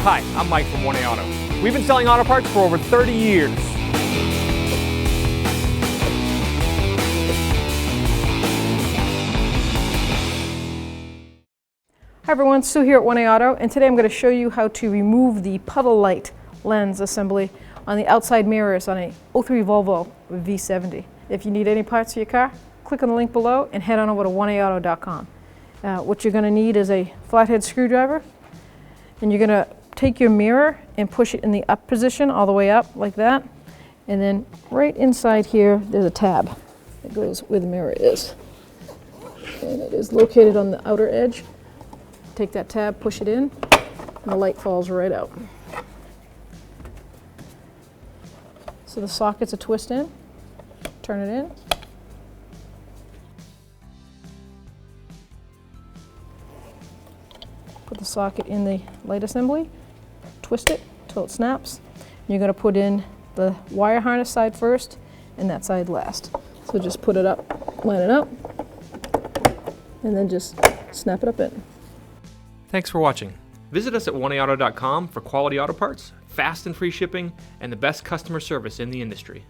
Hi, I'm Mike from 1A Auto. We've been selling auto parts for over 30 years. Hi everyone, Sue here at 1A Auto, and today I'm going to show you how to remove the puddle light lens assembly on the outside mirrors on a 03 Volvo V70. If you need any parts for your car, click on the link below and head on over to 1aauto.com. What you're going to need is a flathead screwdriver, and you're going to take your mirror and push it in the up position all the way up like that, and then right inside here there's a tab that goes where the mirror is, and it is located on the outer edge. Take that tab, push it in, and the light falls right out. So the sockets are twist in, turn it in. Put the socket in the light assembly, twist it till it snaps. You're going to put in the wire harness side first and that side last. So just put it up, line it up, and then just snap it up in. Thanks for watching. Visit us at 1aauto.com for quality auto parts, fast and free shipping, and the best customer service in the industry.